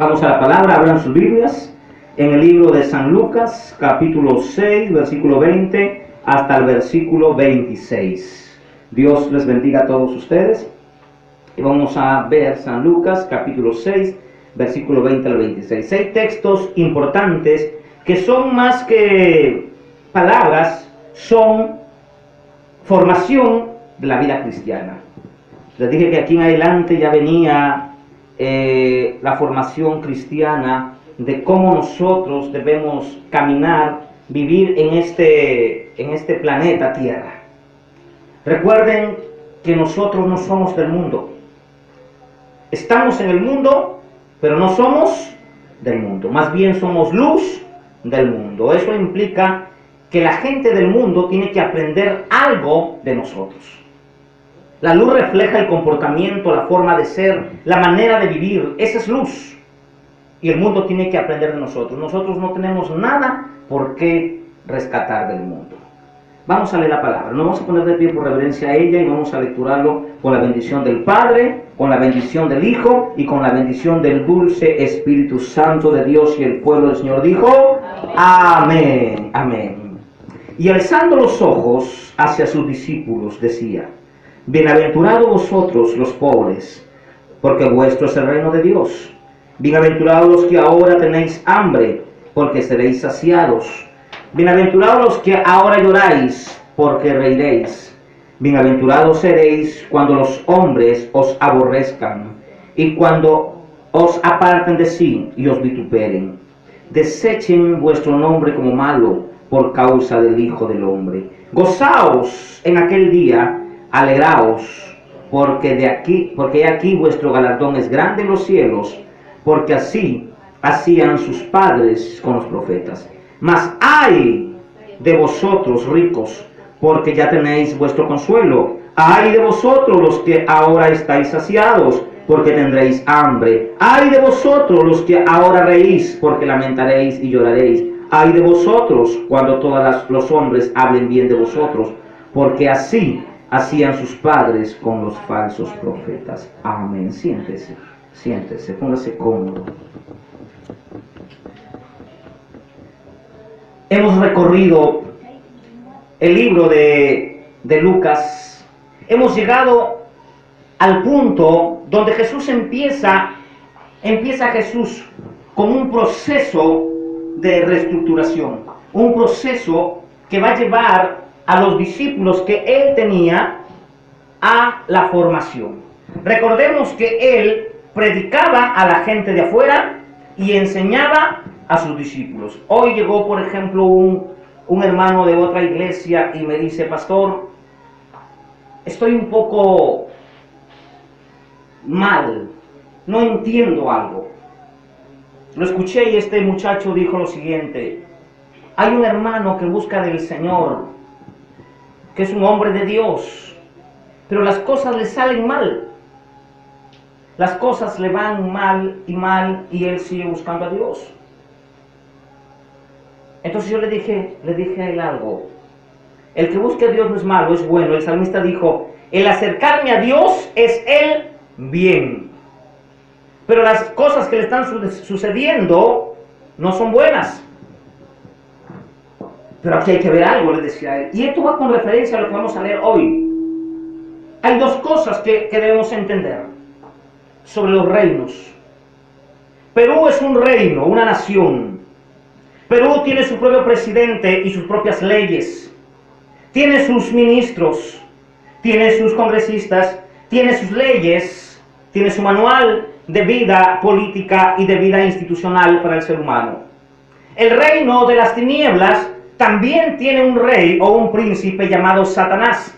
Vamos a la palabra, abran sus Biblias en el libro de San Lucas, capítulo 6, versículo 20 hasta el versículo 26. Dios les bendiga a todos ustedes. Y vamos a ver San Lucas, capítulo 6, versículo 20 al 26. 6 textos importantes que son más que palabras, son formación de la vida cristiana. Les dije que aquí en adelante ya venía la formación cristiana de cómo nosotros debemos caminar, vivir en este planeta Tierra. Recuerden que nosotros no somos del mundo. Estamos en el mundo, pero no somos del mundo. Más bien somos luz del mundo. Eso implica que la gente del mundo tiene que aprender algo de nosotros. La luz refleja el comportamiento, la forma de ser, la manera de vivir. Esa es luz. Y el mundo tiene que aprender de nosotros. Nosotros no tenemos nada por qué rescatar del mundo. Vamos a leer la palabra. Nos vamos a poner de pie por reverencia a ella y vamos a lecturarlo con la bendición del Padre, con la bendición del Hijo y con la bendición del dulce Espíritu Santo de Dios. Y el pueblo del Señor dijo: Amén. Amén. Y alzando los ojos hacia sus discípulos decía: Bienaventurados vosotros los pobres, porque vuestro es el reino de Dios. Bienaventurados los que ahora tenéis hambre, porque seréis saciados. Bienaventurados los que ahora lloráis, porque reiréis. Bienaventurados seréis cuando los hombres os aborrezcan, y cuando os aparten de sí y os vituperen. Desechen vuestro nombre como malo, por causa del Hijo del Hombre. Gozaos en aquel día, alegraos, porque aquí vuestro galardón es grande en los cielos, porque así hacían sus padres con los profetas. Mas ay de vosotros ricos, porque ya tenéis vuestro consuelo. Ay de vosotros los que ahora estáis saciados, porque tendréis hambre. Ay de vosotros los que ahora reís, porque lamentaréis y lloraréis. Ay de vosotros cuando todos los hombres hablen bien de vosotros, porque así hacían sus padres con los falsos profetas. Amén. Siéntese, siéntese, póngase cómodo. Hemos recorrido el libro de Lucas. Hemos llegado al punto donde Jesús empieza Jesús con un proceso de reestructuración, un proceso que va a llevar a los discípulos que él tenía a la formación. Recordemos que él predicaba a la gente de afuera y enseñaba a sus discípulos. Hoy llegó, por ejemplo, un hermano de otra iglesia y me dice: pastor, estoy un poco mal, no entiendo algo. Lo escuché y este muchacho dijo lo siguiente: hay un hermano que busca del Señor, que es un hombre de Dios, pero las cosas le salen mal. Las cosas le van mal y él sigue buscando a Dios. Entonces yo le dije a él algo: el que busque a Dios no es malo, es bueno. El salmista dijo: el acercarme a Dios es el bien. Pero las cosas que le están sucediendo no son buenas. Pero aquí hay que ver algo, le decía a él. Y esto va con referencia a lo que vamos a leer hoy. Hay dos cosas que debemos entender sobre los reinos. Perú es un reino, una nación. Perú tiene su propio presidente y sus propias leyes. Tiene sus ministros, tiene sus congresistas, tiene sus leyes, tiene su manual de vida política y de vida institucional para el ser humano. El reino de las tinieblas también tiene un rey o un príncipe llamado Satanás.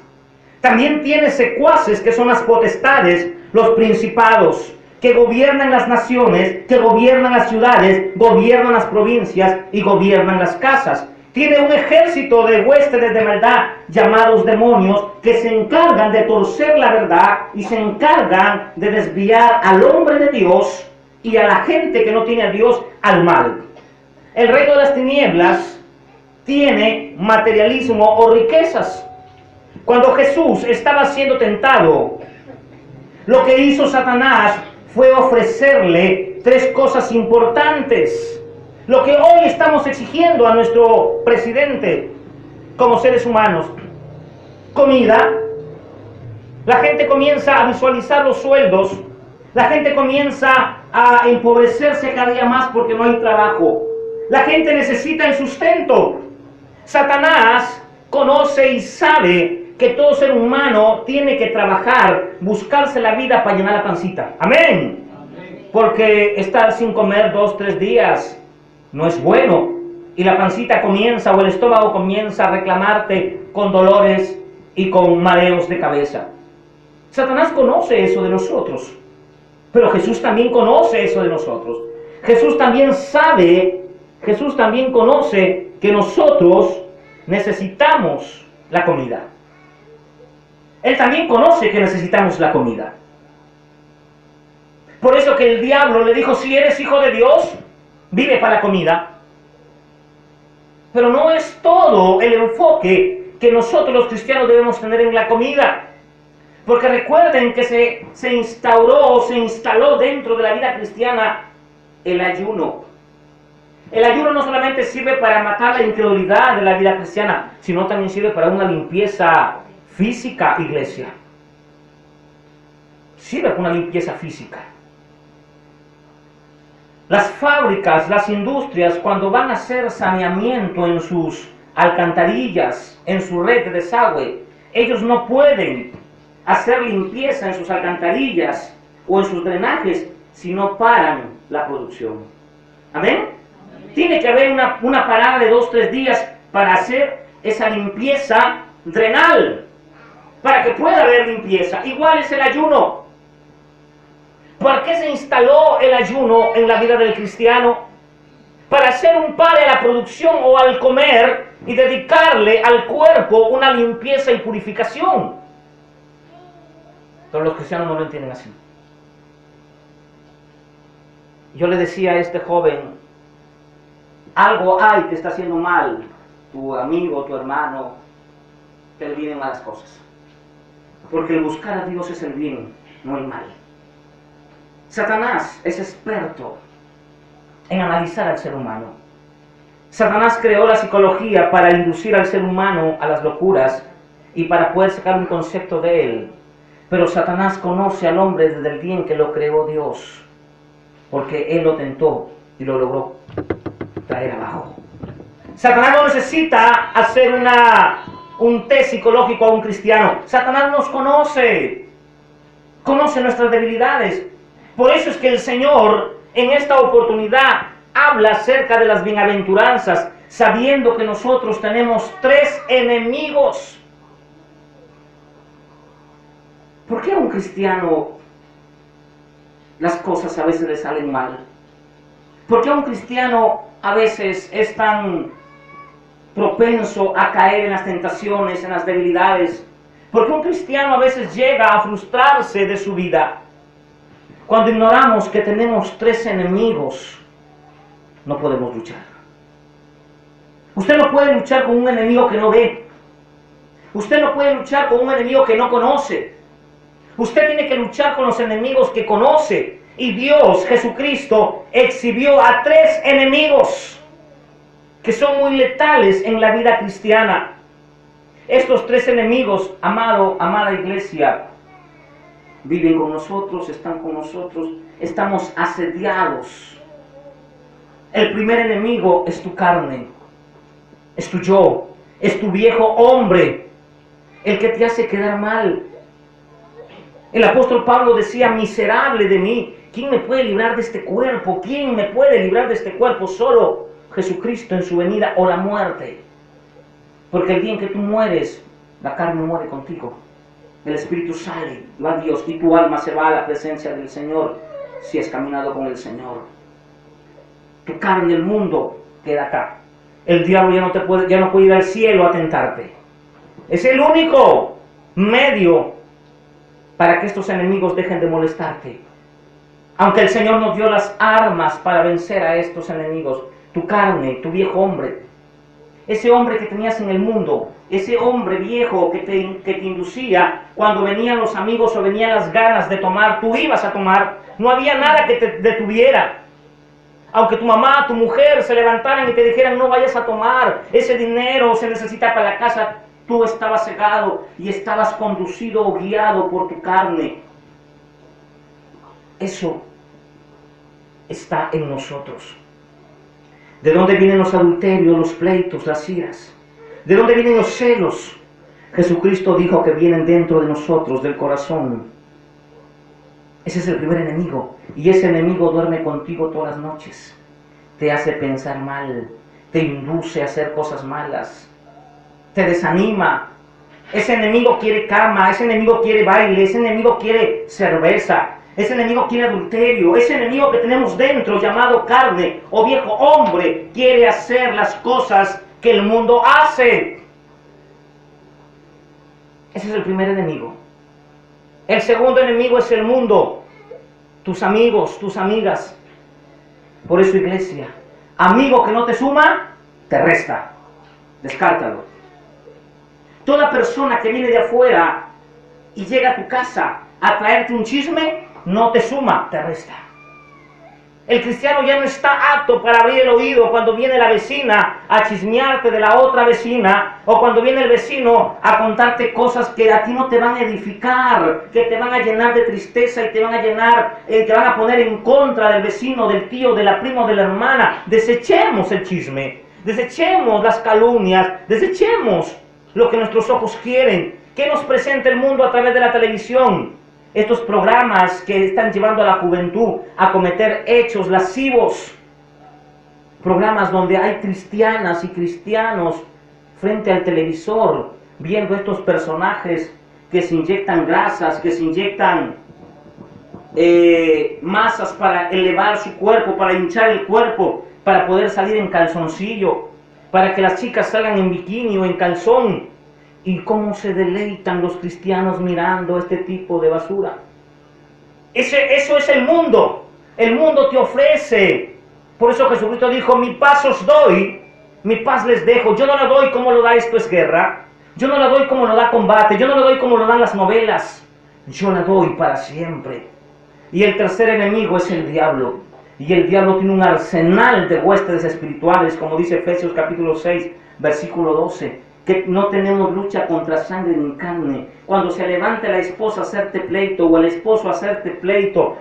También tiene secuaces que son las potestades, los principados, que gobiernan las naciones, que gobiernan las ciudades, gobiernan las provincias y gobiernan las casas. Tiene un ejército de huéspedes de maldad llamados demonios que se encargan de torcer la verdad y se encargan de desviar al hombre de Dios y a la gente que no tiene a Dios al mal. El reino de las tinieblas tiene materialismo o riquezas. Cuando Jesús estaba siendo tentado, lo que hizo Satanás fue ofrecerle tres cosas importantes. Lo que hoy estamos exigiendo a nuestro presidente como seres humanos. Comida. La gente comienza a visualizar los sueldos. La gente comienza a empobrecerse cada día más porque no hay trabajo. La gente necesita el sustento. Satanás conoce y sabe que todo ser humano tiene que trabajar, buscarse la vida para llenar la pancita. Amén. Porque estar sin comer 2, 3 días no es bueno. Y la pancita comienza, o el estómago comienza a reclamarte con dolores y con mareos de cabeza. Satanás conoce eso de nosotros. Pero Jesús también conoce eso de nosotros. Jesús también sabe, Jesús también conoce que nosotros necesitamos la comida. Él también conoce que necesitamos la comida. Por eso que el diablo le dijo, si eres hijo de Dios, vive para la comida. Pero no es todo el enfoque que nosotros los cristianos debemos tener en la comida. Porque recuerden que se instauró o se instaló dentro de la vida cristiana el ayuno. El ayuno no solamente sirve para matar la incredulidad de la vida cristiana, sino también sirve para una limpieza física, iglesia. Sirve para una limpieza física. Las fábricas, las industrias, cuando van a hacer saneamiento en sus alcantarillas, en su red de desagüe, ellos no pueden hacer limpieza en sus alcantarillas o en sus drenajes si no paran la producción. ¿Amén? Tiene que haber una parada de 2, 3 días para hacer esa limpieza drenal, para que pueda haber limpieza. Igual es el ayuno. ¿Por qué se instaló el ayuno en la vida del cristiano? Para hacer un pare a la producción o al comer y dedicarle al cuerpo una limpieza y purificación. Pero los cristianos no lo entienden así. Yo le decía a este joven, algo hay que está haciendo mal, tu amigo, tu hermano, que le vienen malas cosas. Porque el buscar a Dios es el bien, no el mal. Satanás es experto en analizar al ser humano. Satanás creó la psicología para inducir al ser humano a las locuras y para poder sacar un concepto de él. Pero Satanás conoce al hombre desde el día en que lo creó Dios, porque él lo tentó y lo logró traer abajo. Satanás no necesita hacer un test psicológico a un cristiano. Satanás nos conoce nuestras debilidades. Por eso es que el Señor en esta oportunidad habla acerca de las bienaventuranzas, sabiendo que nosotros tenemos 3 enemigos. ¿Por qué a un cristiano las cosas a veces le salen mal? ¿Por qué a un cristiano a veces es tan propenso a caer en las tentaciones, en las debilidades? ¿Por qué un cristiano a veces llega a frustrarse de su vida? Cuando ignoramos que tenemos 3 enemigos, no podemos luchar. Usted no puede luchar con un enemigo que no ve. Usted no puede luchar con un enemigo que no conoce. Usted tiene que luchar con los enemigos que conoce. Y Dios, Jesucristo, exhibió a 3 enemigos que son muy letales en la vida cristiana. Estos 3 enemigos, amada iglesia, viven con nosotros, están con nosotros, estamos asediados. El primer enemigo es tu carne, es tu yo, es tu viejo hombre, el que te hace quedar mal. El apóstol Pablo decía, miserable de mí, ¿quién me puede librar de este cuerpo? ¿Quién me puede librar de este cuerpo? Solo Jesucristo en su venida o la muerte. Porque el día en que tú mueres, la carne muere contigo. El espíritu sale, va a Dios, y tu alma se va a la presencia del Señor si has caminado con el Señor. Tu carne, el mundo, queda acá. El diablo ya no puede ir al cielo a tentarte. Es el único medio para que estos enemigos dejen de molestarte. Aunque el Señor nos dio las armas para vencer a estos enemigos, tu carne, tu viejo hombre. ese hombre que tenías en el mundo, ese hombre viejo que te inducía cuando venían los amigos o venían las ganas de tomar, tú ibas a tomar, no había nada que te detuviera. Aunque tu mamá, tu mujer se levantaran y te dijeran no vayas a tomar, ese dinero se necesita para la casa, tú estabas cegado y estabas conducido o guiado por tu carne. Eso está en nosotros. ¿De dónde vienen los adulterios, los pleitos, las iras? ¿De dónde vienen los celos? Jesucristo dijo que vienen dentro de nosotros, del corazón. Ese es el primer enemigo. Y ese enemigo duerme contigo todas las noches. Te hace pensar mal, te induce a hacer cosas malas, te desanima. Ese enemigo quiere cama, ese enemigo quiere baile, ese enemigo quiere cerveza. Ese enemigo quiere adulterio, ese enemigo que tenemos dentro llamado carne o viejo hombre quiere hacer las cosas que el mundo hace. Ese es el primer enemigo. El segundo enemigo es el mundo, tus amigos, tus amigas. Por eso, iglesia, amigo que no te suma, te resta. Descártalo. Toda persona que viene de afuera y llega a tu casa a traerte un chisme, no te suma, te resta. El cristiano ya no está apto para abrir el oído cuando viene la vecina a chismearte de la otra vecina, o cuando viene el vecino a contarte cosas que a ti no te van a edificar, que te van a llenar de tristeza y te van a llenar, te van a poner en contra del vecino, del tío, de la prima o de la hermana. Desechemos el chisme, desechemos las calumnias, desechemos lo que nuestros ojos quieren. ¿Qué nos presenta el mundo a través de la televisión? Estos programas que están llevando a la juventud a cometer hechos lascivos. Programas donde hay cristianas y cristianos frente al televisor, viendo estos personajes que se inyectan grasas, que se inyectan masas para elevar su cuerpo, para hinchar el cuerpo, para poder salir en calzoncillo, para que las chicas salgan en bikini o en calzón. Y cómo se deleitan los cristianos mirando este tipo de basura. Eso es el mundo. El mundo te ofrece. Por eso Jesucristo dijo, mi paz os doy, mi paz les dejo. Yo no la doy como lo da Esto es Guerra. Yo no la doy como lo da Combate. Yo no la doy como lo dan las novelas. Yo la doy para siempre. Y el tercer enemigo es el diablo. Y el diablo tiene un arsenal de huestes espirituales, como dice Efesios capítulo 6, versículo 12. Que no tenemos lucha contra sangre ni carne. Cuando se levante la esposa a hacerte pleito o el esposo a hacerte pleito,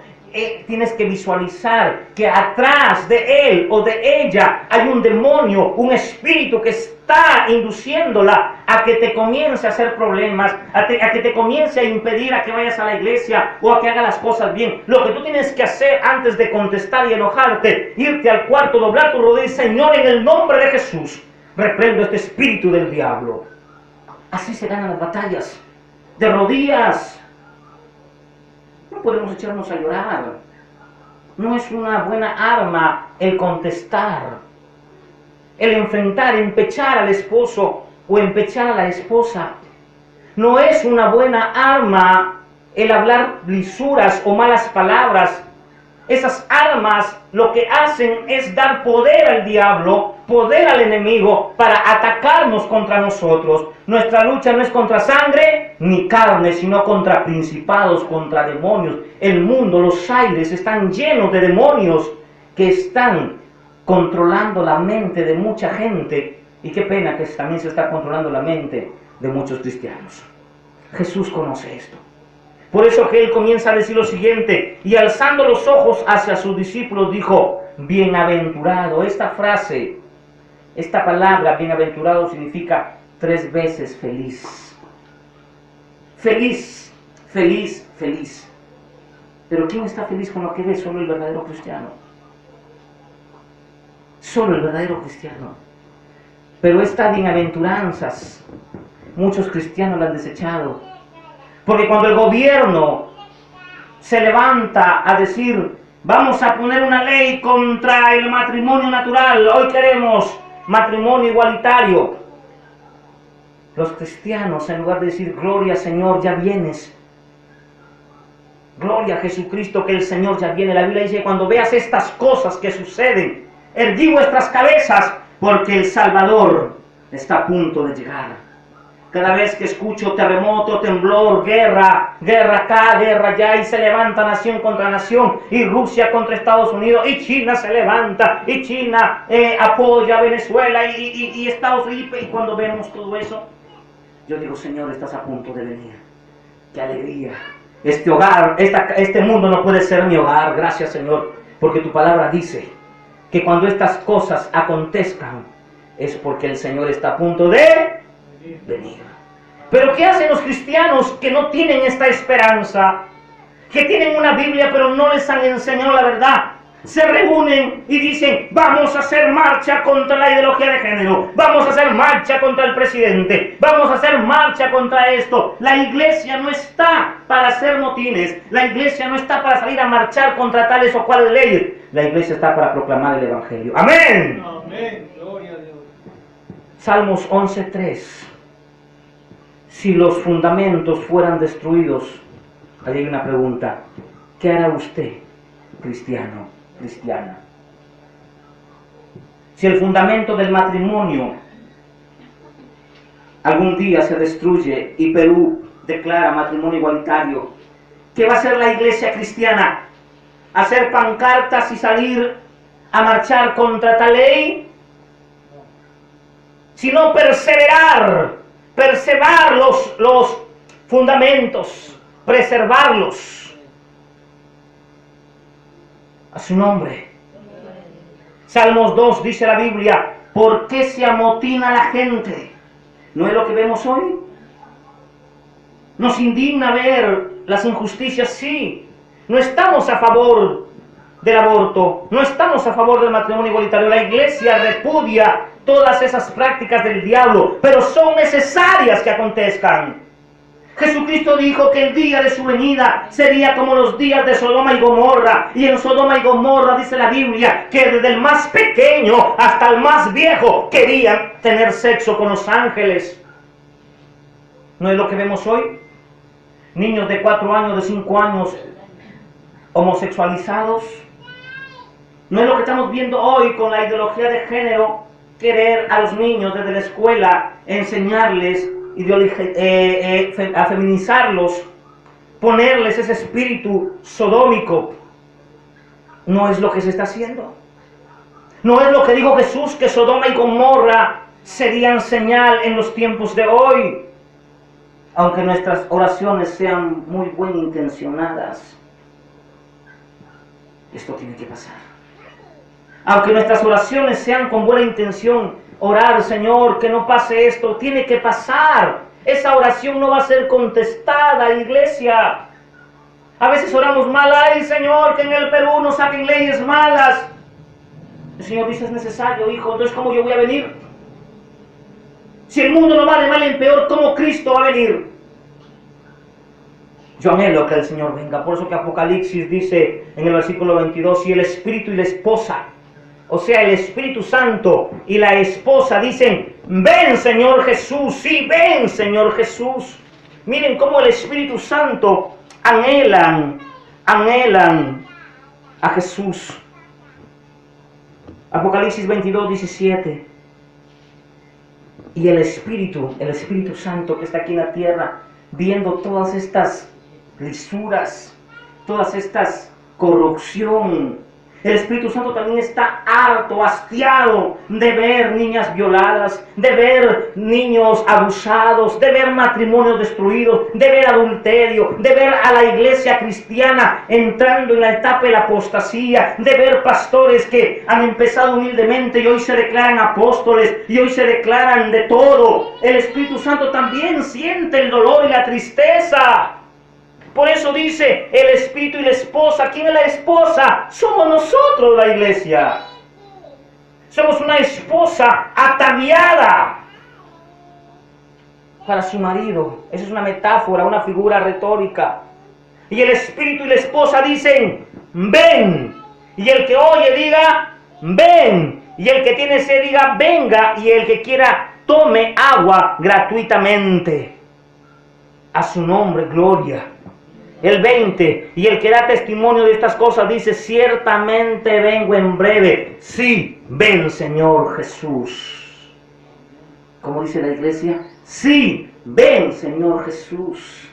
tienes que visualizar que atrás de él o de ella hay un demonio, un espíritu que está induciéndola a que te comience a hacer problemas, a que te comience a impedir a que vayas a la iglesia o a que haga las cosas bien. Lo que tú tienes que hacer antes de contestar y enojarte, irte al cuarto, doblar tu rodilla, Señor, en el nombre de Jesús, reprendo este espíritu del diablo. Así se ganan las batallas, de rodillas. No podemos echarnos a llorar. No es una buena arma el contestar, el enfrentar, empechar al esposo o empechar a la esposa. No es una buena arma el hablar lisuras o malas palabras. Esas armas lo que hacen es dar poder al diablo, poder al enemigo para atacarnos contra nosotros. Nuestra lucha no es contra sangre ni carne, sino contra principados, contra demonios. El mundo, los aires están llenos de demonios que están controlando la mente de mucha gente. Y qué pena que también se está controlando la mente de muchos cristianos. Jesús conoce esto. Por eso que él comienza a decir lo siguiente, y alzando los ojos hacia sus discípulos dijo, bienaventurado. Esta frase, esta palabra, bienaventurado, significa 3 veces feliz. Feliz, feliz, feliz. Pero ¿quién está feliz con lo que ve? Solo el verdadero cristiano. Solo el verdadero cristiano. Pero estas bienaventuranzas, muchos cristianos las han desechado. Porque cuando el gobierno se levanta a decir, vamos a poner una ley contra el matrimonio natural, hoy queremos matrimonio igualitario, los cristianos, en lugar de decir, gloria Señor, ya vienes, gloria a Jesucristo, que el Señor ya viene, la Biblia dice, cuando veas estas cosas que suceden, erguí vuestras cabezas, porque el Salvador está a punto de llegar. Cada vez que escucho terremoto, temblor, guerra, guerra acá, guerra allá, y se levanta nación contra nación, y Rusia contra Estados Unidos, y China se levanta, y China apoya a Venezuela, y Estados Unidos, y cuando vemos todo eso, yo digo, Señor, estás a punto de venir. ¡Qué alegría! Este hogar, este mundo no puede ser mi hogar, gracias Señor, porque tu palabra dice que cuando estas cosas acontezcan, es porque el Señor está a punto de venir. Pero ¿qué hacen los cristianos que no tienen esta esperanza? Que tienen una Biblia pero no les han enseñado la verdad. Se reúnen y dicen, vamos a hacer marcha contra la ideología de género, vamos a hacer marcha contra el presidente, vamos a hacer marcha contra esto. La iglesia no está para hacer motines, la iglesia no está para salir a marchar contra tales o cuales leyes. La iglesia está para proclamar el evangelio. ¡Amén! Amén. Gloria a Dios. Salmos 11:3. Si los fundamentos fueran destruidos, ahí hay una pregunta. ¿Qué hará usted, cristiano, cristiana? Si el fundamento del matrimonio algún día se destruye y Perú declara matrimonio igualitario, ¿qué va a hacer la iglesia cristiana? ¿Hacer pancartas y salir a marchar contra tal ley? Sino preservar los fundamentos, preservarlos. A su nombre. Salmos 2 dice la Biblia, ¿por qué se amotina la gente? ¿No es lo que vemos hoy? Nos indigna ver las injusticias, sí. No estamos a favor del aborto, no estamos a favor del matrimonio igualitario. La iglesia repudia todas esas prácticas del diablo, pero son necesarias que acontezcan. Jesucristo dijo que el día de su venida sería como los días de Sodoma y Gomorra, y en Sodoma y Gomorra dice la Biblia que desde el más pequeño hasta el más viejo querían tener sexo con los ángeles. ¿No es lo que vemos hoy? Niños de 4 años, de 5 años homosexualizados. ¿No es lo que estamos viendo hoy con la ideología de género? Querer a los niños desde la escuela enseñarles a feminizarlos, ponerles ese espíritu sodómico. No es lo que se está haciendo. No es lo que dijo Jesús, que Sodoma y Gomorra serían señal en los tiempos de hoy. Aunque nuestras oraciones sean muy bien intencionadas, esto tiene que pasar. Aunque nuestras oraciones sean con buena intención, orar, Señor, que no pase esto, tiene que pasar. Esa oración no va a ser contestada, iglesia. A veces oramos mal, ay Señor, que en el Perú no saquen leyes malas. El Señor dice, es necesario, hijo, entonces ¿cómo yo voy a venir? Si el mundo no va de mal en peor, ¿cómo Cristo va a venir? Yo anhelo que el Señor venga. Por eso que Apocalipsis dice en el versículo 22, y el Espíritu y la esposa, o sea, el Espíritu Santo y la esposa dicen, ven Señor Jesús, sí, ven Señor Jesús. Miren cómo el Espíritu Santo anhelan a Jesús. Apocalipsis 22, 17. Y el Espíritu Santo que está aquí en la tierra, viendo todas estas lisuras, todas estas corrupción, el Espíritu Santo también está harto, hastiado de ver niñas violadas, de ver niños abusados, de ver matrimonios destruidos, de ver adulterio, de ver a la iglesia cristiana entrando en la etapa de la apostasía, de ver pastores que han empezado humildemente y hoy se declaran apóstoles y hoy se declaran de todo. El Espíritu Santo también siente el dolor y la tristeza. Por eso dice el Espíritu y la esposa. ¿Quién es la esposa? Somos nosotros, la iglesia. Somos una esposa ataviada para su marido. Esa es una metáfora, una figura retórica. Y el Espíritu y la esposa dicen, ven. Y el que oye diga, ven. Y el que tiene sed diga, venga. Y el que quiera, tome agua gratuitamente. A su nombre, gloria. El 20, y el que da testimonio de estas cosas dice, ciertamente vengo en breve. Sí, ven Señor Jesús. ¿Cómo dice la iglesia? Sí, ven Señor Jesús.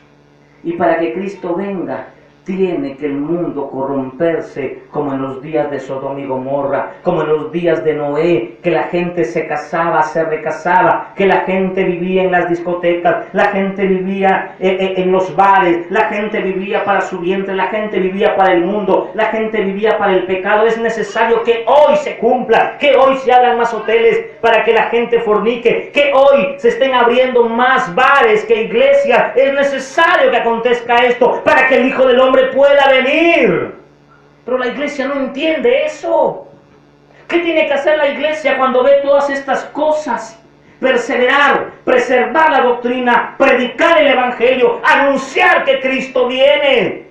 Y para que Cristo venga, tiene que el mundo corromperse como en los días de Sodoma y Gomorra, como en los días de Noé, que la gente se casaba, se recasaba, que la gente vivía en las discotecas, la gente vivía en los bares, la gente vivía para su vientre, la gente vivía para el mundo, la gente vivía para el pecado. Es necesario que hoy se cumpla, que hoy se abran más hoteles para que la gente fornique, que hoy se estén abriendo más bares que iglesias. Es necesario que acontezca esto para que el Hijo del Hombre pueda venir. Pero la iglesia no entiende eso. ¿Qué tiene que hacer la iglesia cuando ve todas estas cosas? Perseverar, preservar la doctrina, predicar el evangelio, anunciar que Cristo viene.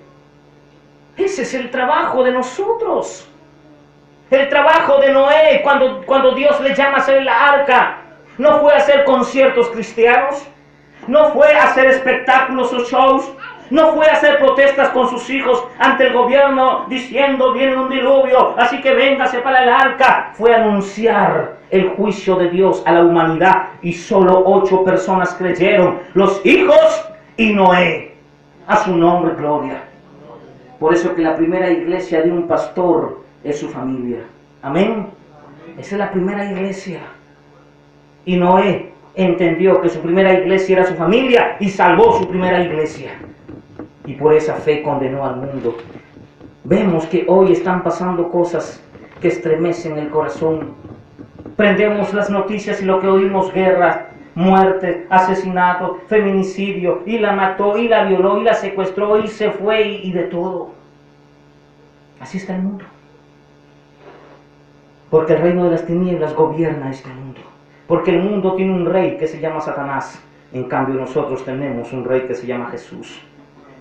Ese es el trabajo de nosotros. El trabajo de Noé cuando Dios le llama a hacer la arca. No fue a hacer conciertos cristianos, no fue a hacer espectáculos o shows, no fue a hacer protestas con sus hijos ante el gobierno diciendo viene un diluvio, así que véngase para el arca. Fue a anunciar el juicio de Dios a la humanidad y solo 8 personas creyeron, los hijos y Noé. A su nombre gloria. Por eso que la primera iglesia de un pastor es su familia. Amén. Esa es la primera iglesia. Y Noé entendió que su primera iglesia era su familia y salvó su primera iglesia. Y por esa fe condenó al mundo. Vemos que hoy están pasando cosas que estremecen el corazón. Prendemos las noticias y lo que oímos: guerra, muerte, asesinato, feminicidio, y la mató, y la violó, y la secuestró, y se fue, y de todo. Así está el mundo. Porque el reino de las tinieblas gobierna este mundo. Porque el mundo tiene un rey que se llama Satanás. En cambio nosotros tenemos un rey que se llama Jesús.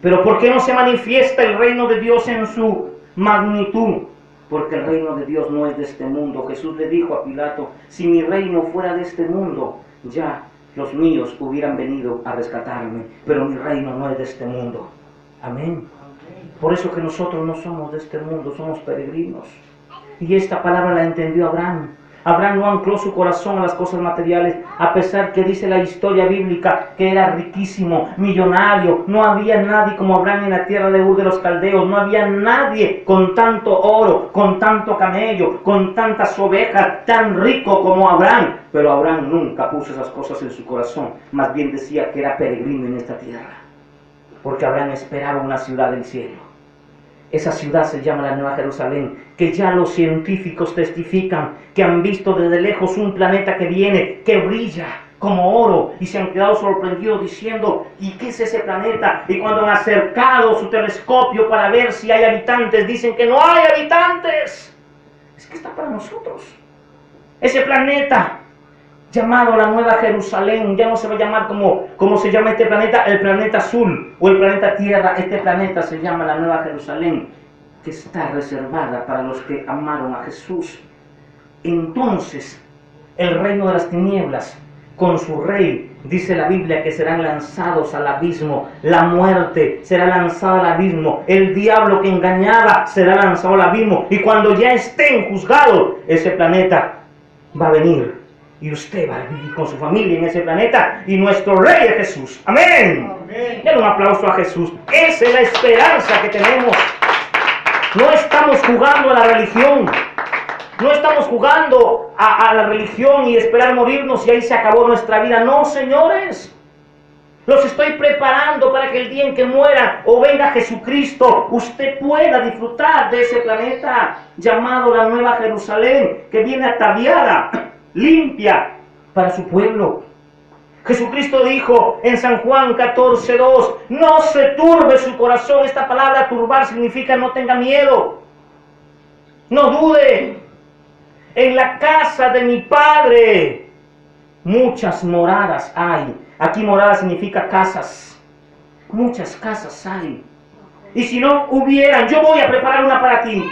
Pero ¿por qué no se manifiesta el reino de Dios en su magnitud? Porque el reino de Dios no es de este mundo. Jesús le dijo a Pilato: si mi reino fuera de este mundo, ya los míos hubieran venido a rescatarme. Pero mi reino no es de este mundo. Amén. Por eso que nosotros no somos de este mundo, somos peregrinos. Y esta palabra la entendió Abraham. Abraham no ancló su corazón a las cosas materiales, a pesar que dice la historia bíblica que era riquísimo, millonario. No había nadie como Abraham en la tierra de Ur de los Caldeos. No había nadie con tanto oro, con tanto camello, con tantas ovejas, tan rico como Abraham. Pero Abraham nunca puso esas cosas en su corazón. Más bien decía que era peregrino en esta tierra. Porque Abraham esperaba una ciudad del cielo. Esa ciudad se llama la Nueva Jerusalén, que ya los científicos testifican que han visto desde lejos un planeta que viene, que brilla como oro, y se han quedado sorprendidos diciendo: ¿y qué es ese planeta? Y cuando han acercado su telescopio para ver si hay habitantes, dicen que no hay habitantes. Es que está para nosotros. Ese planeta llamado la Nueva Jerusalén ya no se va a llamar como se llama este planeta, el planeta azul o el planeta Tierra. Este planeta se llama la Nueva Jerusalén, que está reservada para los que amaron a Jesús. Entonces el reino de las tinieblas con su rey, dice la Biblia, que serán lanzados al abismo. La muerte será lanzada al abismo, el diablo que engañaba será lanzado al abismo, y cuando ya estén juzgados, ese planeta va a venir y usted va a vivir con su familia en ese planeta, y nuestro rey es Jesús. Amén. Denle un aplauso a Jesús. Esa es la esperanza que tenemos. No estamos jugando a la religión. No estamos jugando a la religión y esperar morirnos y ahí se acabó nuestra vida. No, señores. Los estoy preparando para que el día en que muera o venga Jesucristo, usted pueda disfrutar de ese planeta llamado la Nueva Jerusalén, que viene ataviada, limpia para su pueblo. Jesucristo dijo en San Juan 14:2, no se turbe su corazón. Esta palabra turbar significa no tenga miedo, no dude. En la casa de mi Padre muchas moradas hay. Aquí morada significa casas. Muchas casas hay. Y si no hubieran, yo voy a preparar una para ti.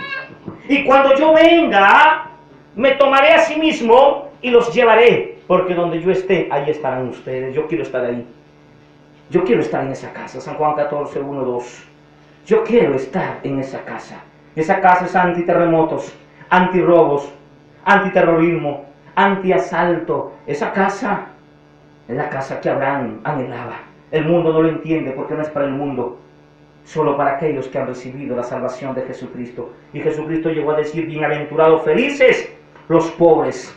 Y cuando yo venga, me tomaré a sí mismo y los llevaré. Porque donde yo esté, ahí estarán ustedes. Yo quiero estar ahí. Yo quiero estar en esa casa. San Juan 14:1-2. Yo quiero estar en esa casa. Esa casa es antiterremotos, antirrobos, antiterrorismo, antiasalto. Esa casa Es la casa que Abraham anhelaba. El mundo no lo entiende porque no es para el mundo, solo para aquellos que han recibido la salvación de Jesucristo. Y Jesucristo llegó a decir: bienaventurados, felices los pobres.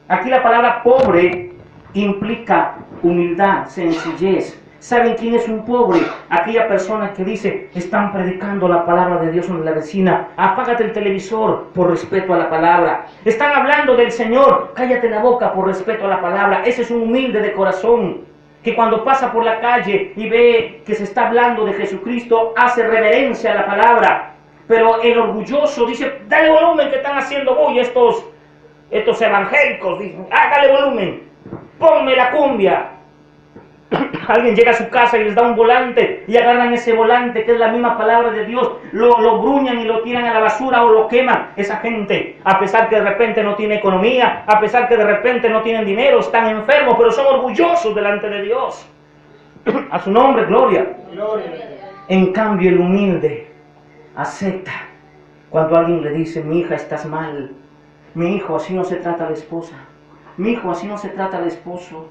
Aquí la palabra pobre implica humildad, sencillez. ¿Saben quién es un pobre? Aquella persona que dice: están predicando la palabra de Dios en la vecina, apágate el televisor por respeto a la palabra. Están hablando del Señor, cállate la boca por respeto a la palabra. Ese es un humilde de corazón, que cuando pasa por la calle y ve que se está hablando de Jesucristo, hace reverencia a la palabra. Pero el orgulloso dice: dale volumen, que están haciendo bulla estos evangélicos. Dicen: dale volumen, ponme la cumbia. Alguien llega a su casa y les da un volante y agarran ese volante, que es la misma palabra de Dios, lo bruñan y lo tiran a la basura o lo queman. Esa gente, a pesar que de repente no tiene economía, a pesar que de repente no tienen dinero, están enfermos, pero son orgullosos delante de Dios. A su nombre, gloria. En cambio, el humilde acepta cuando alguien le dice: mi hija, estás mal. Mi hijo, así no se trata a la esposa. Mi hijo, así no se trata al esposo.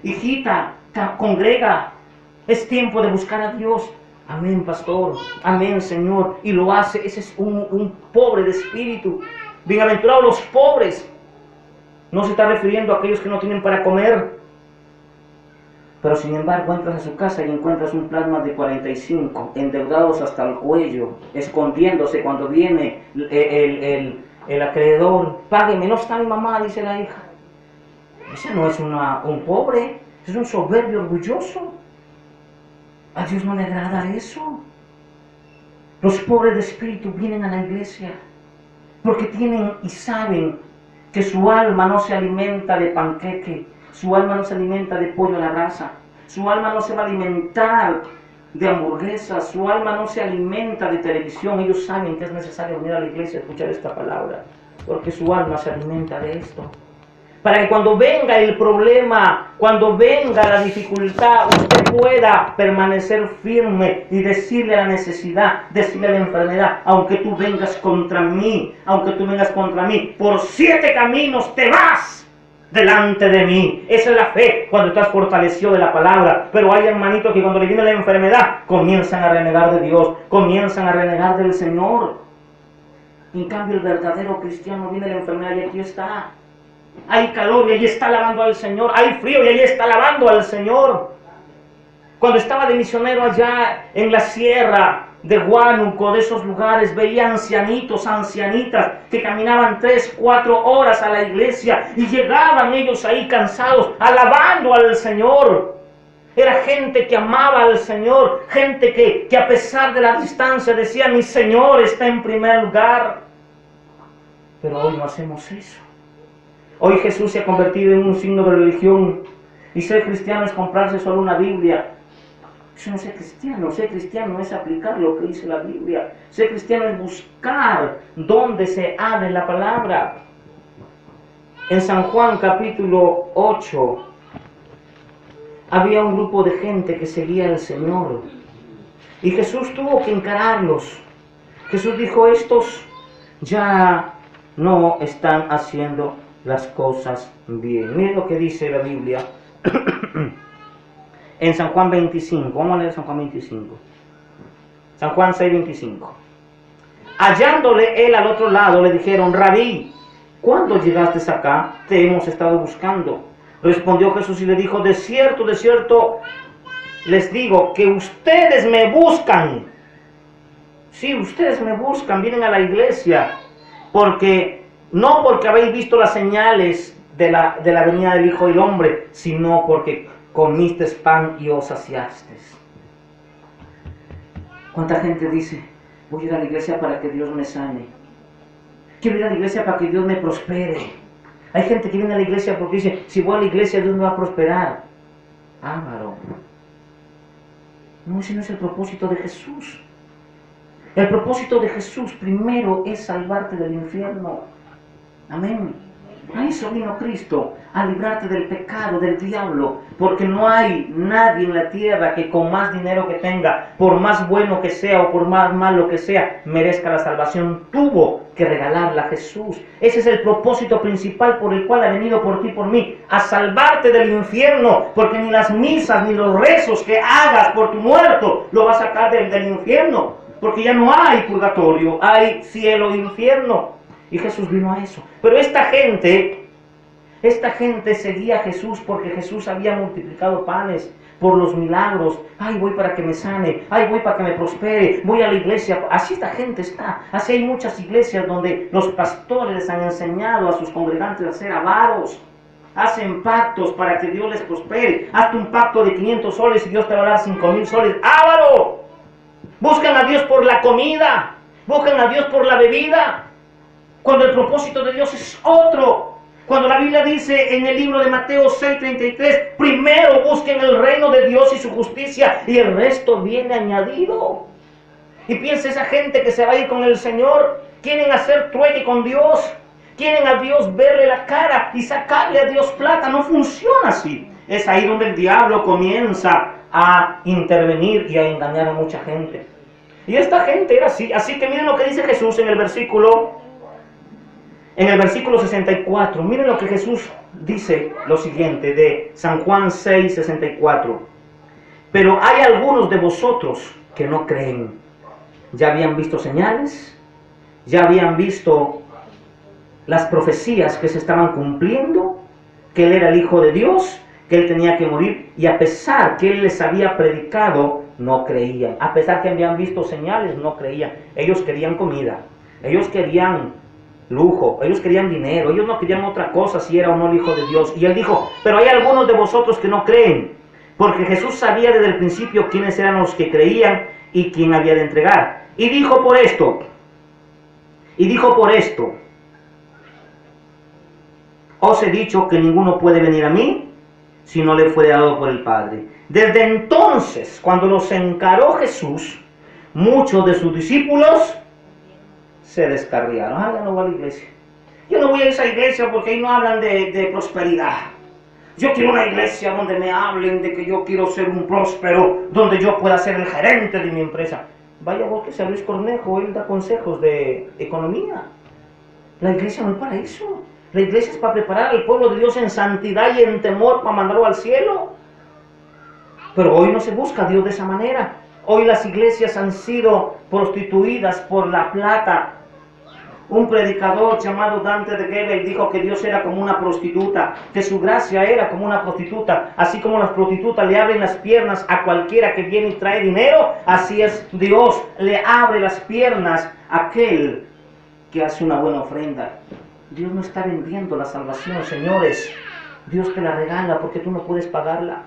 Hijita, congrega, es tiempo de buscar a Dios. Amén, pastor, amén, Señor. Y lo hace. Ese es un pobre de espíritu. Bienaventurados los pobres. No se está refiriendo a aquellos que no tienen para comer. Pero sin embargo entras a su casa y encuentras un plasma de 45, endeudados hasta el cuello, escondiéndose cuando viene el acreedor. Págueme, no está mi mamá, dice la hija. Ese no es un pobre, es un soberbio orgulloso. A Dios no le agrada eso. Los pobres de espíritu vienen a la iglesia porque tienen y saben que su alma no se alimenta de panqueque, su alma no se alimenta de pollo a la brasa, su alma no se va a alimentar de hamburguesas, su alma no se alimenta de televisión. Ellos saben que es necesario venir a la iglesia a escuchar esta palabra, porque su alma se alimenta de esto. Para que cuando venga el problema, cuando venga la dificultad, usted pueda permanecer firme y decirle la necesidad, decirle la enfermedad: aunque tú vengas contra mí, por 7 caminos te vas delante de mí. Esa es la fe cuando estás fortalecido de la palabra. Pero hay hermanitos que cuando le viene la enfermedad comienzan a renegar de Dios, comienzan a renegar del Señor. En cambio, el verdadero cristiano viene la enfermedad y aquí está. Hay calor y allí está alabando al Señor. Hay frío y allí está alabando al Señor. Cuando estaba de misionero allá en la sierra de Huánuco, de esos lugares, veía ancianitos, ancianitas que caminaban 3, 4 horas a la iglesia y llegaban ellos ahí cansados, alabando al Señor. Era gente que amaba al Señor, gente que a pesar de la distancia decía: mi Señor está en primer lugar. Pero hoy no hacemos eso. Hoy Jesús se ha convertido en un signo de religión, y ser cristiano es comprarse solo una Biblia. Eso no es ser cristiano es aplicar lo que dice la Biblia. Ser cristiano es buscar donde se abre la palabra. En San Juan capítulo 8 había un grupo de gente que seguía al Señor, y Jesús tuvo que encararlos. Jesús dijo: estos ya no están haciendo las cosas bien. Miren lo que dice la Biblia en San Juan 25. Vamos a leer San Juan 25. San Juan 6, 25. Hallándole él al otro lado, le dijeron: Rabí, ¿cuándo llegaste acá? Te hemos estado buscando. Respondió Jesús y le dijo: de cierto les digo que ustedes me buscan. Sí, ustedes me buscan, vienen a la iglesia no porque habéis visto las señales de la venida del Hijo del Hombre, sino porque comiste pan y os saciaste. ¿Cuánta gente dice: voy a ir a la iglesia para que Dios me sane? Quiero ir a la iglesia para que Dios me prospere. Hay gente que viene a la iglesia porque dice: si voy a la iglesia Dios me va a prosperar. Varón. No, ese no es el propósito de Jesús. El propósito de Jesús primero es salvarte del infierno. Amén. A eso vino Cristo, a librarte del pecado, del diablo, porque no hay nadie en la tierra que con más dinero que tenga, por más bueno que sea o por más malo que sea, merezca la salvación. Tuvo que regalarla a Jesús. Ese es el propósito principal por el cual ha venido por ti y por mí, a salvarte del infierno, porque ni las misas ni los rezos que hagas por tu muerto lo va a sacar del infierno, porque ya no hay purgatorio, hay cielo e infierno. Y Jesús vino a eso. Pero esta gente seguía a Jesús porque Jesús había multiplicado panes por los milagros. Ay, voy para que me sane. Ay, voy para que me prospere. Voy a la iglesia. Así esta gente está. Así hay muchas iglesias donde los pastores les han enseñado a sus congregantes a ser avaros. Hacen pactos para que Dios les prospere. Hazte un pacto de 500 soles y Dios te va a dar 5,000 soles. ¡Ávaro! Buscan a Dios por la comida. Buscan a Dios por la bebida, cuando el propósito de Dios es otro. Cuando la Biblia dice en el libro de Mateo 6:33, primero busquen el reino de Dios y su justicia, y el resto viene añadido. Y piensa esa gente que se va a ir con el Señor, quieren hacer trueque con Dios, quieren a Dios verle la cara y sacarle a Dios plata. No funciona así. Es ahí donde el diablo comienza a intervenir y a engañar a mucha gente. Y esta gente era así. Así que miren lo que dice Jesús en el versículo 64, miren lo que Jesús dice, lo siguiente, de San Juan 6:64. Pero hay algunos de vosotros que no creen. Ya habían visto señales, ya habían visto las profecías que se estaban cumpliendo, que Él era el Hijo de Dios, que Él tenía que morir, y a pesar que Él les había predicado, no creían. A pesar que habían visto señales, no creían. Ellos querían comida, ellos querían lujo, ellos querían dinero, ellos no querían otra cosa si era o no el Hijo de Dios. Y Él dijo, pero hay algunos de vosotros que no creen, porque Jesús sabía desde el principio quiénes eran los que creían y quién había de entregar. Y dijo por esto, os he dicho que ninguno puede venir a mí si no le fue dado por el Padre. Desde entonces, cuando los encaró Jesús, muchos de sus discípulos se descarriaron. Ya no voy a la iglesia. Yo no voy a esa iglesia porque ahí no hablan de prosperidad. Yo quiero una iglesia donde me hablen de que yo quiero ser un próspero, donde yo pueda ser el gerente de mi empresa. Vaya, búsquese a Luis Cornejo, él da consejos de economía. La iglesia no es para eso. La iglesia es para preparar al pueblo de Dios en santidad y en temor para mandarlo al cielo. Pero hoy no se busca a Dios de esa manera. Hoy las iglesias han sido prostituidas por la plata. Un predicador llamado Dante de Gebel dijo que Dios era como una prostituta, que su gracia era como una prostituta. Así como las prostitutas le abren las piernas a cualquiera que viene y trae dinero, así es Dios, le abre las piernas a aquel que hace una buena ofrenda. Dios no está vendiendo la salvación, señores. Dios te la regala porque tú no puedes pagarla.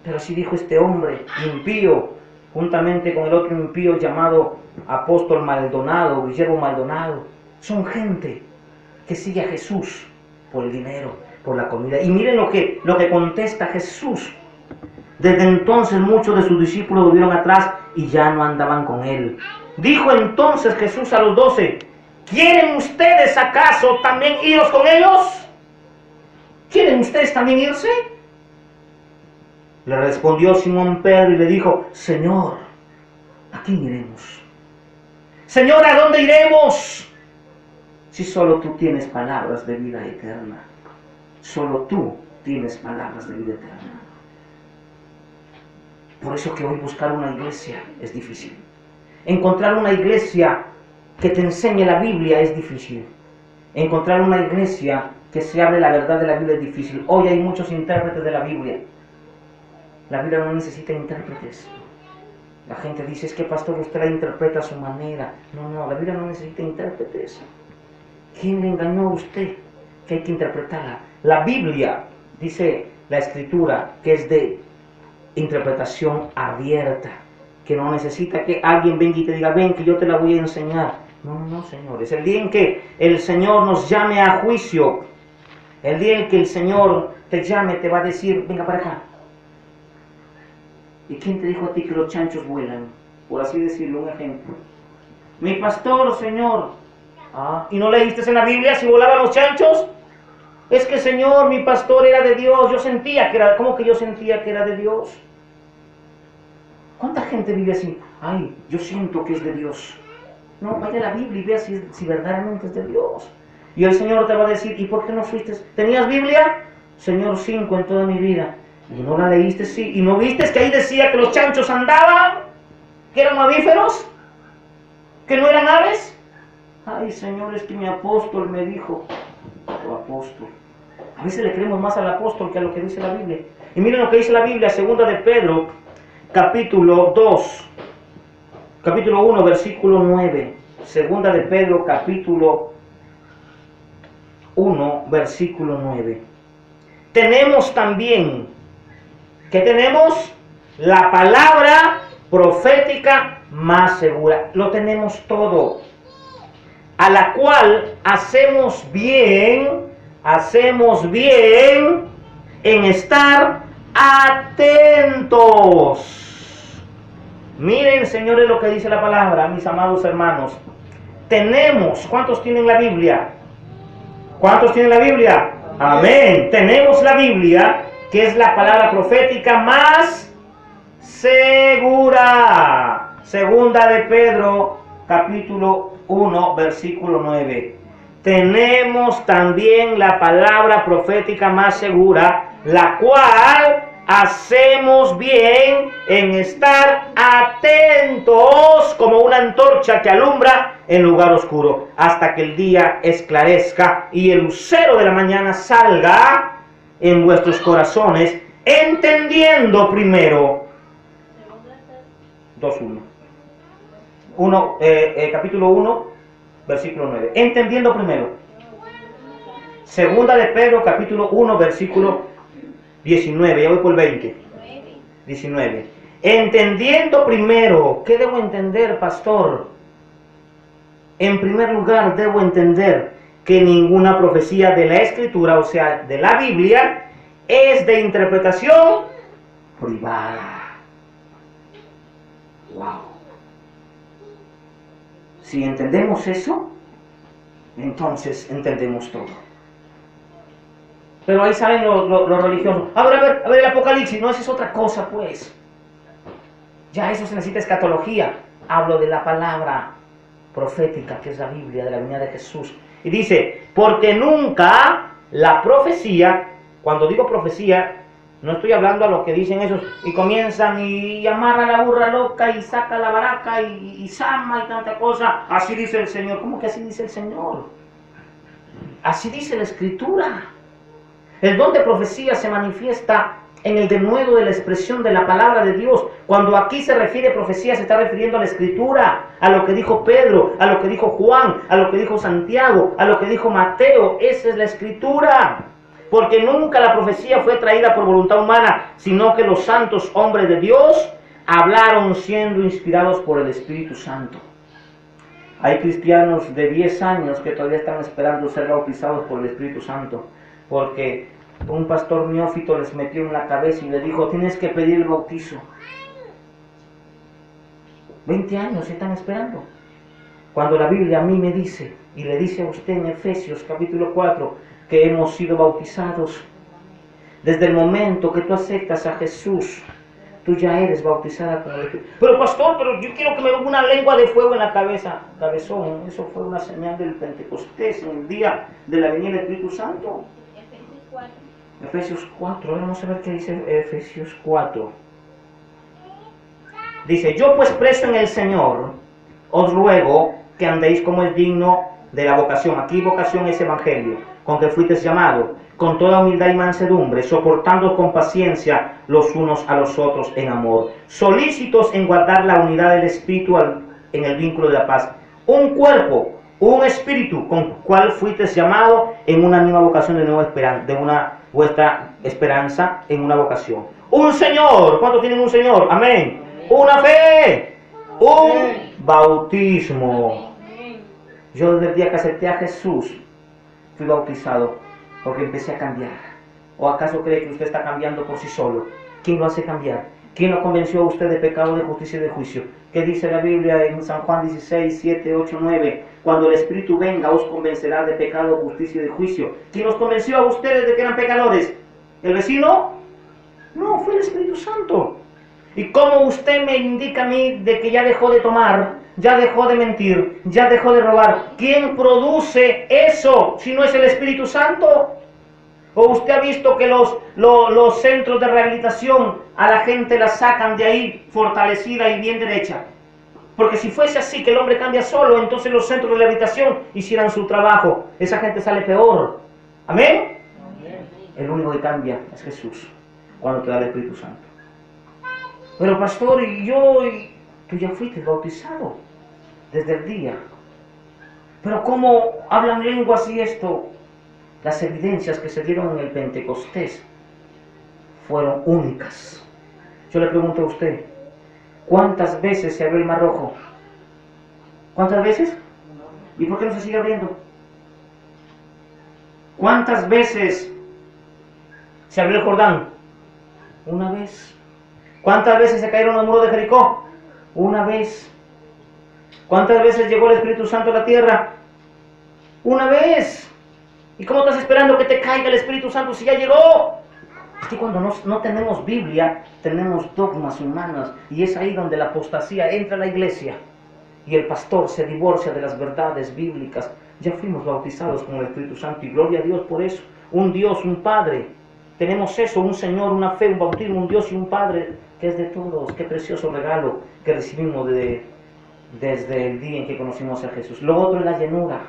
Pero así dijo este hombre impío, juntamente con el otro impío llamado apóstol Maldonado, Guillermo Maldonado. Son gente que sigue a Jesús por el dinero, por la comida. Y miren lo que contesta Jesús. Desde entonces muchos de sus discípulos volvieron atrás y ya no andaban con Él. Dijo entonces Jesús a los 12, ¿quieren ustedes acaso también iros con ellos? ¿Quieren ustedes también irse? Le respondió Simón Pedro y le dijo, Señor, ¿a quién iremos? Señor, ¿a dónde iremos? Si solo tú tienes palabras de vida eterna. Solo tú tienes palabras de vida eterna. Por eso que hoy buscar una iglesia es difícil. Encontrar una iglesia que te enseñe la Biblia es difícil. Encontrar una iglesia que se hable la verdad de la Biblia es difícil. Hoy hay muchos intérpretes de la Biblia. La Biblia no necesita intérpretes. La gente dice, es que pastor, usted la interpreta a su manera. No, la Biblia no necesita intérpretes. ¿Quién le engañó a usted que hay que interpretarla? La Biblia, dice la Escritura, que es de interpretación abierta, que no necesita que alguien venga y te diga, ven que yo te la voy a enseñar. No, señores. El día en que el Señor nos llame a juicio, el día en que el Señor te llame, te va a decir, venga para acá. ¿Y quién te dijo a ti que los chanchos vuelan? Por así decirlo, un ejemplo. Mi pastor, Señor. ¿Y no leíste en la Biblia si volaban los chanchos? Es que Señor, mi pastor era de Dios, yo sentía que era, ¿cómo que yo sentía que era de Dios? ¿Cuánta gente vive así? Ay, yo siento que es de Dios. No, vaya a la Biblia y vea si verdaderamente es de Dios. Y el Señor te va a decir, ¿y por qué no fuiste? ¿Tenías Biblia? Señor, 5 en toda mi vida. ¿Y no la leíste? Sí. ¿Y no viste que ahí decía que los chanchos andaban? ¿Que eran mamíferos? ¿Que no eran aves? Ay, Señor, es que mi apóstol me dijo. Tu apóstol. A veces le creemos más al apóstol que a lo que dice la Biblia. Y miren lo que dice la Biblia, segunda de Pedro, capítulo 2, capítulo 1, versículo 9. Segunda de Pedro, capítulo 1, versículo 9. Tenemos también, ¿qué tenemos? La palabra profética más segura. Lo tenemos todo. A la cual hacemos bien en estar atentos. Miren, señores, lo que dice la palabra, mis amados hermanos. Tenemos, ¿cuántos tienen la Biblia? ¿Cuántos tienen la Biblia? Amén. Tenemos la Biblia, que es la palabra profética más segura. Segunda de Pedro, capítulo 1, versículo 9. Tenemos también la palabra profética más segura, la cual hacemos bien en estar atentos como una antorcha que alumbra en lugar oscuro, hasta que el día esclarezca y el lucero de la mañana salga en vuestros corazones, entendiendo primero. 2:1. Capítulo 1, versículo 9. Entendiendo primero. Segunda de Pedro, capítulo 1, versículo 19. Ya voy por el 20. 19. Entendiendo primero. ¿Qué debo entender, pastor? En primer lugar, debo entender que ninguna profecía de la Escritura, o sea, de la Biblia, es de interpretación privada. Wow. Si entendemos eso, entonces entendemos todo. Pero ahí salen los religiosos. A ver el Apocalipsis. No, eso es otra cosa, pues. Ya eso se necesita escatología. Hablo de la palabra profética, que es la Biblia, de la venida de Jesús. Y dice, porque nunca la profecía, cuando digo profecía, no estoy hablando a lo que dicen esos, y comienzan y amarra la burra loca y saca la baraca y sama y tanta cosa. Así dice el Señor. ¿Cómo que así dice el Señor? Así dice la Escritura. El don de profecía se manifiesta en el denuedo de la expresión de la palabra de Dios. Cuando aquí se refiere profecía, se está refiriendo a la Escritura, a lo que dijo Pedro, a lo que dijo Juan, a lo que dijo Santiago, a lo que dijo Mateo. Esa es la Escritura. Porque nunca la profecía fue traída por voluntad humana, sino que los santos hombres de Dios hablaron siendo inspirados por el Espíritu Santo. Hay cristianos de 10 años que todavía están esperando ser bautizados por el Espíritu Santo, porque un pastor neófito les metió en la cabeza y le dijo, tienes que pedir el bautizo. 20 años están esperando. Cuando la Biblia a mí me dice, y le dice a usted en Efesios capítulo 4, que hemos sido bautizados. Desde el momento que tú aceptas a Jesús, tú ya eres bautizada con el Espíritu. Pero pastor, pero yo quiero que me ponga una lengua de fuego en la cabeza. Cabezón, eso fue una señal del Pentecostés, en el día de la venida del Espíritu Santo. Efesios 4, vamos a ver qué dice Efesios 4. Dice, yo pues preso en el Señor, os ruego que andéis como es digno de la vocación. Aquí vocación es evangelio, con que fuisteis llamado, con toda humildad y mansedumbre, soportando con paciencia los unos a los otros en amor, solícitos en guardar la unidad del Espíritu en el vínculo de la paz. Un cuerpo, un espíritu, con cual fuisteis llamado en una misma vocación de nueva esperanza, de una vuestra esperanza en una vocación. Un Señor, ¿cuántos tienen un Señor? Amén. Una fe, un bautismo. Yo desde el día que acepté a Jesús fui bautizado porque empecé a cambiar. ¿O acaso cree que usted está cambiando por sí solo? ¿Quién lo hace cambiar? ¿Quién lo convenció a usted de pecado, de justicia y de juicio? ¿Qué dice la Biblia en San Juan 16, 7, 8, 9? cuando el Espíritu venga os convencerá de pecado, justicia y de juicio. ¿Quién os convenció a ustedes de que eran pecadores? ¿El vecino? No, fue el Espíritu Santo. ¿Y cómo usted me indica a mí de que ya dejó de tomar, ya dejó de mentir, ya dejó de robar? ¿Quién produce eso si no es el Espíritu Santo? ¿O usted ha visto que los centros de rehabilitación a la gente la sacan de ahí fortalecida y bien derecha? Porque si fuese así, que el hombre cambia solo, entonces los centros de rehabilitación hicieran su trabajo. Esa gente sale peor. ¿Amén? El único que cambia es Jesús, cuando te da el Espíritu Santo. Pero pastor, tú ya fuiste bautizado desde el día. Pero ¿cómo hablan lenguas y esto? Las evidencias que se dieron en el Pentecostés fueron únicas. Yo le pregunto a usted, ¿cuántas veces se abrió el Mar Rojo? ¿Cuántas veces? ¿Y por qué no se sigue abriendo? ¿Cuántas veces se abrió el Jordán? Una vez. ¿Cuántas veces se cayeron los muros de Jericó? Una vez. ¿Cuántas veces llegó el Espíritu Santo a la tierra? Una vez. ¿Y cómo estás esperando que te caiga el Espíritu Santo si ya llegó? Es que cuando no tenemos Biblia, tenemos dogmas humanos. Y es ahí donde la apostasía entra a la iglesia. Y el pastor se divorcia de las verdades bíblicas. Ya fuimos bautizados con el Espíritu Santo. Y gloria a Dios por eso. Un Dios, un Padre. Tenemos eso, un Señor, una fe, un bautismo, un Dios y un Padre que es de todos. Qué precioso regalo que recibimos desde el día en que conocimos a Jesús. Lo otro es la llenura.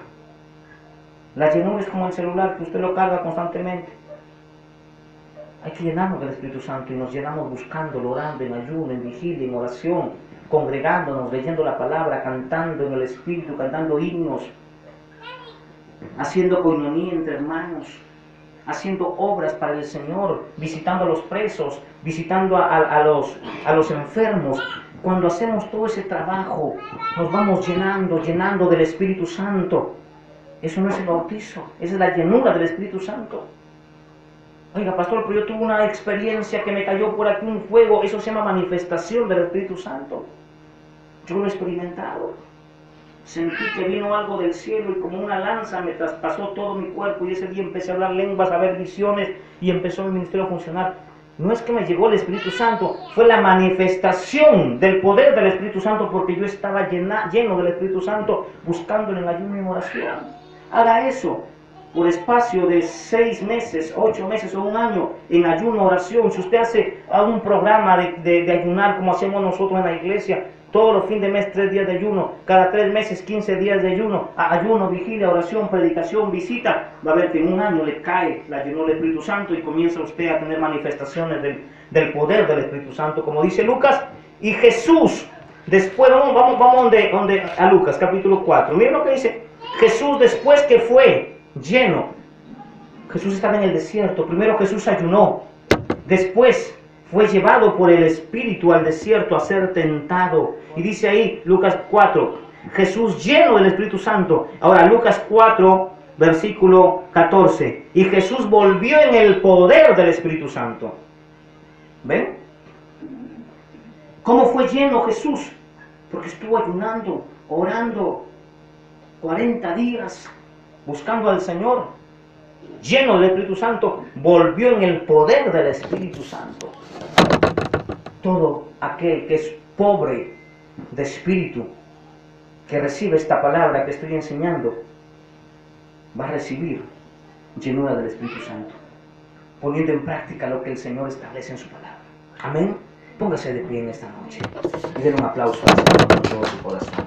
La llenura es como el celular, que usted lo carga constantemente. Hay que llenarnos del Espíritu Santo y nos llenamos buscándolo, orando, en ayuno, en vigilia, en oración, congregándonos, leyendo la palabra, cantando en el Espíritu, cantando himnos, haciendo coinonía entre hermanos, haciendo obras para el Señor, visitando a los presos, visitando a los enfermos. Cuando hacemos todo ese trabajo, nos vamos llenando del Espíritu Santo. Eso no es el bautizo, esa es la llenura del Espíritu Santo. Oiga, pastor, pero yo tuve una experiencia que me cayó por aquí un fuego. Eso se llama manifestación del Espíritu Santo. Yo lo he experimentado. Sentí que vino algo del cielo y como una lanza me traspasó todo mi cuerpo. Y ese día empecé a hablar lenguas, a ver visiones y empezó mi ministerio a funcionar. No es que me llegó el Espíritu Santo, fue la manifestación del poder del Espíritu Santo, porque yo estaba lleno del Espíritu Santo, buscándolo en ayuno y en oración. Haga eso por espacio de 6 meses, 8 meses o un año en ayuno, oración. Si usted hace un programa de ayunar como hacemos nosotros en la iglesia, todos los fines de mes 3 días de ayuno, cada 3 meses 15 días de ayuno, ayuno, vigilia, oración, predicación, visita, va a ver que en un año le cae la llenura del Espíritu Santo y comienza usted a tener manifestaciones del poder del Espíritu Santo, como dice Lucas. Y Jesús, después, vamos a Lucas capítulo 4, miren lo que dice. Jesús, después que fue lleno, Jesús estaba en el desierto. Primero Jesús ayunó, después fue llevado por el Espíritu al desierto a ser tentado. Y dice ahí, Lucas 4, Jesús lleno del Espíritu Santo. Ahora, Lucas 4, versículo 14. Y Jesús volvió en el poder del Espíritu Santo. ¿Ven? ¿Cómo fue lleno Jesús? Porque estuvo ayunando, orando 40 días, buscando al Señor. Lleno del Espíritu Santo, volvió en el poder del Espíritu Santo. Todo aquel que es pobre de espíritu, que recibe esta palabra que estoy enseñando, va a recibir llenura del Espíritu Santo, poniendo en práctica lo que el Señor establece en su palabra. Amén. Póngase de pie en esta noche y den un aplauso al Señor con todo su corazón.